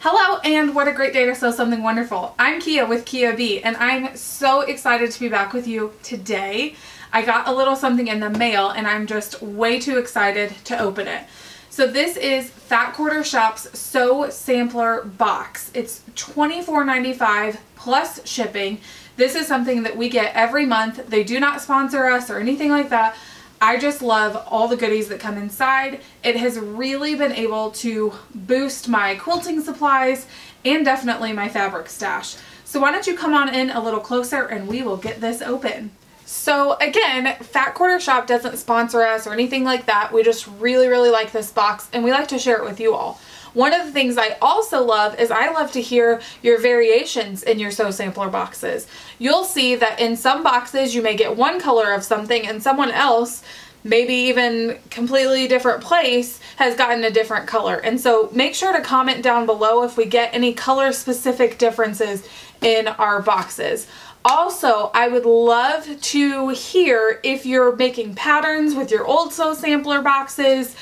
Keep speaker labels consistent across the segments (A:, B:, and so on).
A: Hello, and what a great day to sew something wonderful. I'm Kia with Kia B, and I'm so excited to be back with you today. I got a little something in the mail, and I'm just way too excited to open it. So this is Fat Quarter Shop's Sew Sampler Box. It's $24.95 plus shipping. This is something that we get every month. They do not sponsor us or anything like that. I just love all the goodies that come inside. It has really been able to boost my quilting supplies and definitely my fabric stash. So why don't you come on in a little closer and we will get this open. So again, Fat Quarter Shop doesn't sponsor us or anything like that. We just really like this box and we like to share it with you all. One of the things I also love is I love to hear your variations in your Sew Sampler boxes. You'll see that in some boxes you may get one color of something and someone else, maybe even completely different place, has gotten a different color. And so make sure to comment down below if we get any color specific differences in our boxes. Also, I would love to hear if you're making patterns with your old Sew Sampler boxes,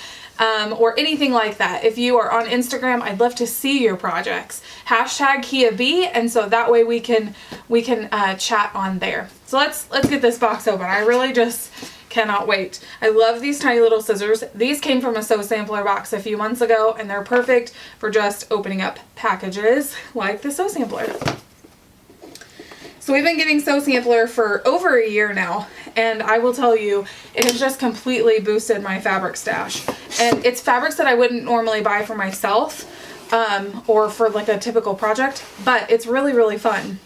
A: or anything like that. If you are on Instagram, I'd love to see your projects. Hashtag Kia B, and so that way we can chat on there. So let's get this box open. I really just cannot wait. I love these tiny little scissors. These came from a Sew Sampler box a few months ago, and they're perfect for just opening up packages like the Sew Sampler. So we've been getting Sew Sampler for over a year now, and I will tell you, it has just completely boosted my fabric stash. And it's fabrics that I wouldn't normally buy for myself, or for like a typical project, but it's really fun.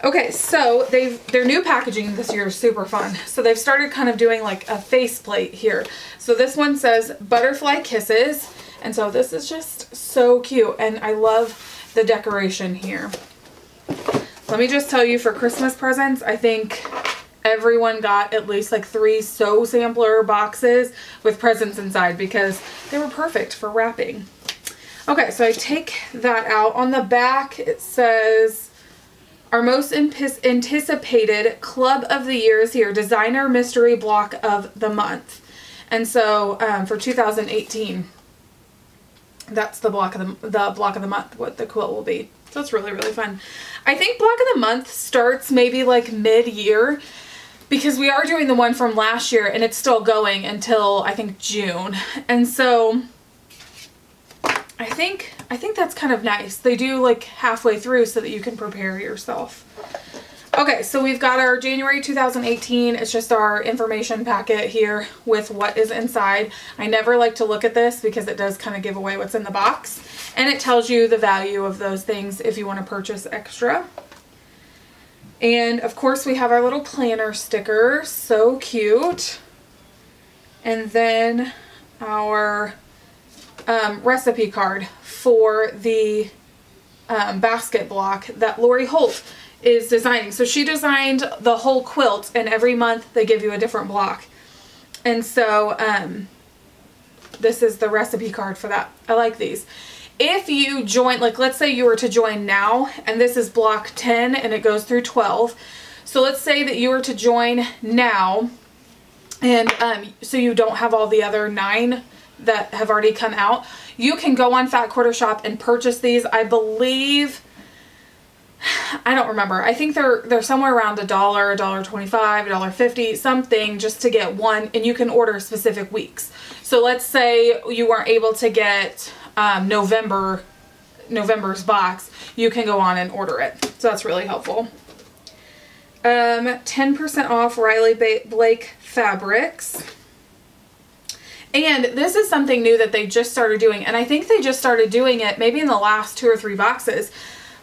A: Okay, so their new packaging this year is super fun. So they've started kind of doing like a faceplate here. So this one says Butterfly Kisses, and so this is just so cute, and I love the decoration here. Let me just tell you, for Christmas presents, I think everyone got at least like 3 Sew Sampler boxes with presents inside because they were perfect for wrapping. Okay, so I take that out. On the back it says, our most anticipated club of the year is here, designer mystery block of the month. And so for 2018, that's the block of the month, what the quilt will be. So it's really fun. I think block of the month starts maybe like mid-year, because we are doing the one from last year and it's still going until I think June. And so I think that's kind of nice. They do like halfway through so that you can prepare yourself. Okay, so we've got our January 2018. It's just our information packet here with what is inside. I never like to look at this because it does kind of give away what's in the box. And it tells you the value of those things if you want to purchase extra. And of course we have our little planner sticker, so cute. And then our recipe card for the basket block that Lori Holt is designing. So she designed the whole quilt, and every month they give you a different block. And so this is the recipe card for that. I like these. If you join, like let's say you were to join now, and this is block 10 and it goes through 12. So let's say that you were to join now, and so you don't have all the other 9 that have already come out. You can go on Fat Quarter Shop and purchase these. I believe, I don't remember. I think they're somewhere around $1, $1.25, $1.50, something, just to get one, and you can order specific weeks. So let's say you weren't able to get November's box, you can go on and order it. So that's really helpful. 10% off Riley Blake fabrics. And this is something new that they just started doing, and I think they just started doing it maybe in the last 2 or 3 boxes.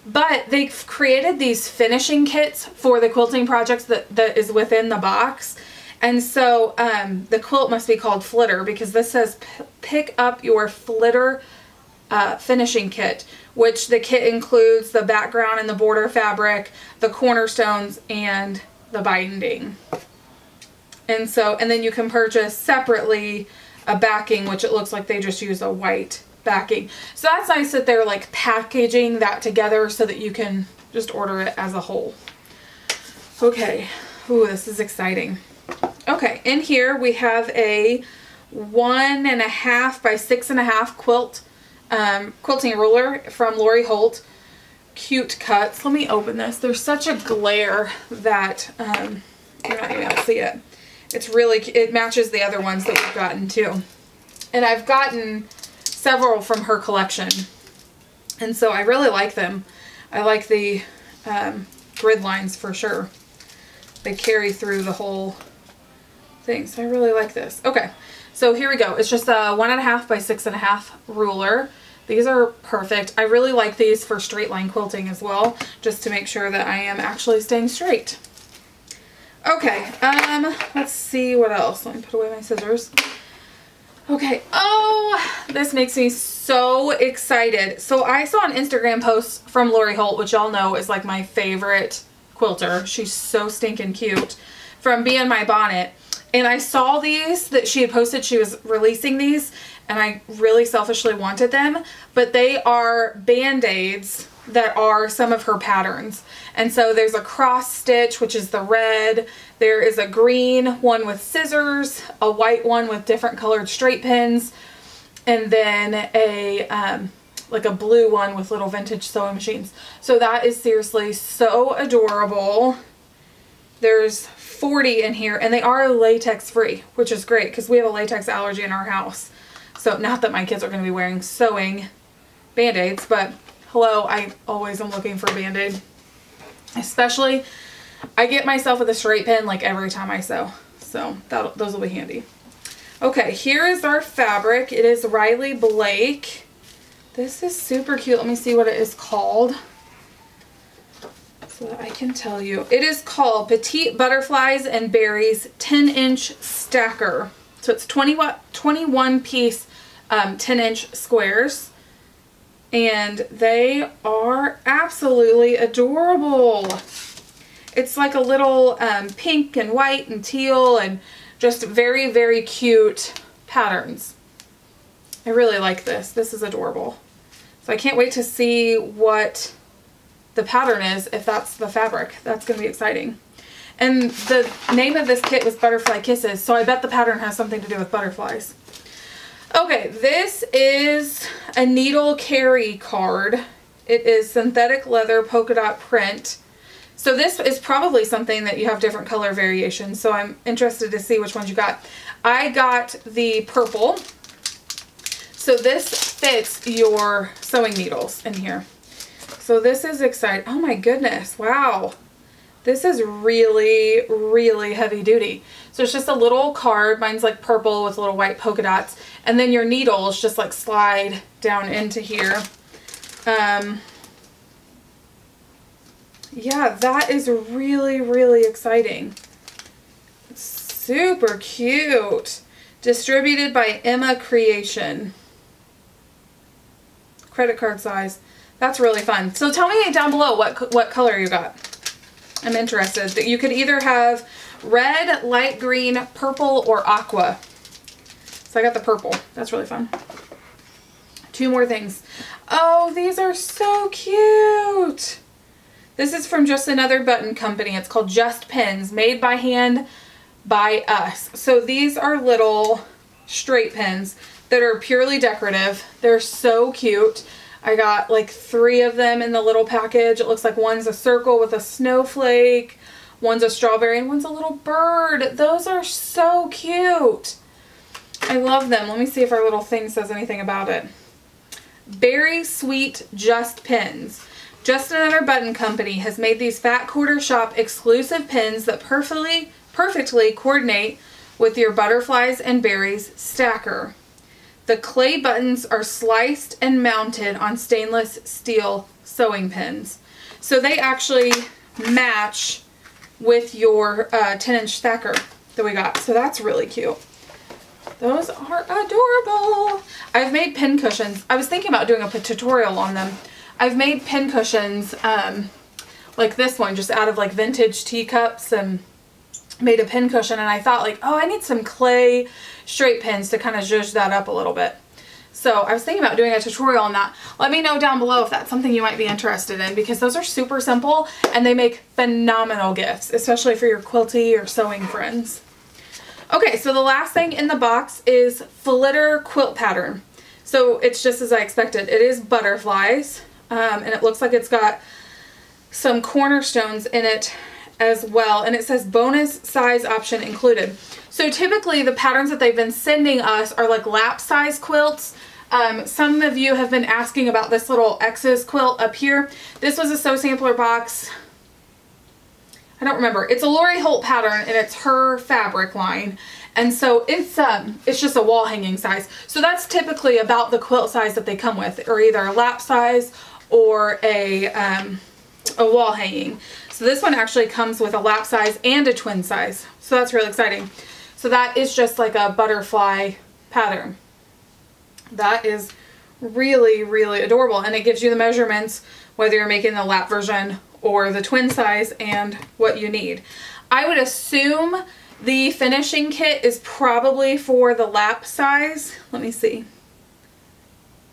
A: But they've created these finishing kits for the quilting projects that is within the box. And so the quilt must be called Flitter, because this says pick up your Flitter finishing kit, which the kit includes the background and the border fabric, the cornerstones, and the binding. And so, and then you can purchase separately a backing, which it looks like they just use a white backing. So that's nice that they're like packaging that together so that you can just order it as a whole. Okay, ooh, this is exciting. Okay, in here we have a 1.5 by 6.5 quilt quilting ruler from Lori Holt. Cute cuts. Let me open this. There's such a glare that you're not even able to see it. It's really, it matches the other ones that we've gotten too. And I've gotten several from her collection. And so I really like them. I like the grid lines for sure. They carry through the whole thing. So I really like this. Okay, so here we go. It's just a 1.5 by 6.5 ruler. These are perfect. I really like these for straight line quilting as well, just to make sure that I am actually staying straight. Okay, let's see what else. Let me put away my scissors. Okay, oh, this makes me so excited. So I saw an Instagram post from Lori Holt, which y'all know is like my favorite quilter. She's so stinking cute, from Be In My Bonnet. And I saw these that she had posted. She was releasing these, and I really selfishly wanted them, but they are BandAids that are some of her patterns. And so there's a cross stitch, which is the red. There is a green one with scissors, a white one with different colored straight pins, and then a like a blue one with little vintage sewing machines. So that is seriously so adorable. There's 40 in here, and they are latex free, which is great because we have a latex allergy in our house. So not that my kids are going to be wearing sewing BandAids, but hello, I always am looking for a Band-Aid. Especially, I get myself with a straight pin like every time I sew. So those will be handy. Okay, here is our fabric. It is Riley Blake. This is super cute. Let me see what it is called, so that I can tell you. It is called Petite Butterflies and Berries 10-inch Stacker. So it's 21 piece 10-inch squares. And they are absolutely adorable. It's like a little pink and white and teal and just very, very cute patterns. I really like this. This is adorable. So I can't wait to see what the pattern is, if that's the fabric. That's going to be exciting. And the name of this kit was Butterfly Kisses, so I bet the pattern has something to do with butterflies. Okay, this is a needle carry card. It is synthetic leather polka dot print. So this is probably something that you have different color variations, so I'm interested to see which ones you got. I got the purple. So this fits your sewing needles in here. So this is exciting. Oh my goodness, wow. This is really, really heavy duty. So it's just a little card. Mine's like purple with little white polka dots. And then your needles just like slide down into here. Yeah, that is really, really exciting. It's super cute. Distributed by Emma Creation. Credit card size. That's really fun. So tell me down below what color you got. I'm interested. You could either have red, light green, purple, or aqua. So I got the purple. That's really fun. Two more things. Oh, these are so cute. This is from Just Another Button Company. It's called Just Pins, made by hand by us. So these are little straight pins that are purely decorative. They're so cute. I got like 3 of them in the little package. It looks like one's a circle with a snowflake, one's a strawberry, and one's a little bird. Those are so cute. I love them. Let me see if our little thing says anything about it. Berry Sweet Just Pins. Just Another Button Company has made these Fat Quarter Shop exclusive pins that perfectly coordinate with your butterflies and berries stacker. The clay buttons are sliced and mounted on stainless steel sewing pins. So they actually match with your 10-inch stacker that we got. So that's really cute. Those are adorable. I've made pin cushions. I was thinking about doing a tutorial on them. I've made pin cushions like this one, just out of like vintage teacups, and made a pin cushion, and I thought like, oh, I need some clay straight pins to kind of zhuzh that up a little bit. So I was thinking about doing a tutorial on that. Let me know down below if that's something you might be interested in, because those are super simple and they make phenomenal gifts, especially for your quilty or sewing friends. Okay, so the last thing in the box is Flitter quilt pattern. So it's just as I expected. It is butterflies, and it looks like it's got some cornerstones in it as well, and it says bonus size option included. So typically the patterns that they've been sending us are like lap size quilts. Some of you have been asking about this little X's quilt up here. This was a Sew Sampler box. I don't remember. It's a Lori Holt pattern, and it's her fabric line. And so it's just a wall hanging size. So that's typically about the quilt size that they come with, or either a lap size or a wall hanging. So this one actually comes with a lap size and a twin size. So that's really exciting. So that is just like a butterfly pattern. That is really, really adorable. And it gives you the measurements, whether you're making the lap version or the twin size, and what you need. I would assume the finishing kit is probably for the lap size. Let me see.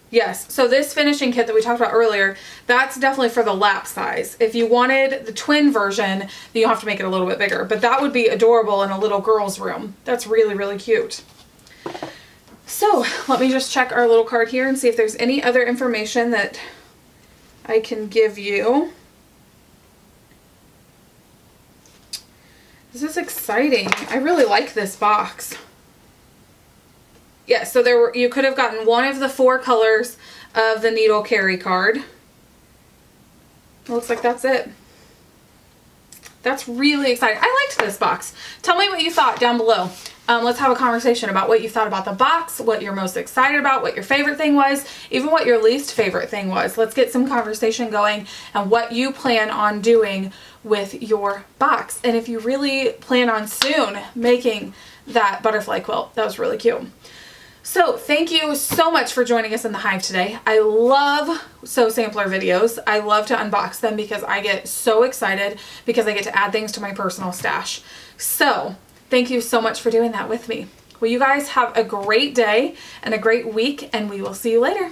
A: Yes, so this finishing kit that we talked about earlier, that's definitely for the lap size. If you wanted the twin version, then you'll have to make it a little bit bigger, but that would be adorable in a little girl's room. That's really, really cute. So let me just check our little card here and see if there's any other information that I can give you. This is exciting. I really like this box. Yeah, so you could have gotten one of the 4 colors of the needle carry card. It looks like that's it. That's really exciting. I liked this box. Tell me what you thought down below. Let's have a conversation about what you thought about the box, what you're most excited about, what your favorite thing was, even what your least favorite thing was. Let's get some conversation going and what you plan on doing with your box. And if you really plan on soon making that butterfly quilt, that was really cute. So thank you so much for joining us in the Hive today. I love Sew Sampler videos. I love to unbox them because I get so excited because I get to add things to my personal stash. So thank you so much for doing that with me. Well, you guys have a great day and a great week, and we will see you later.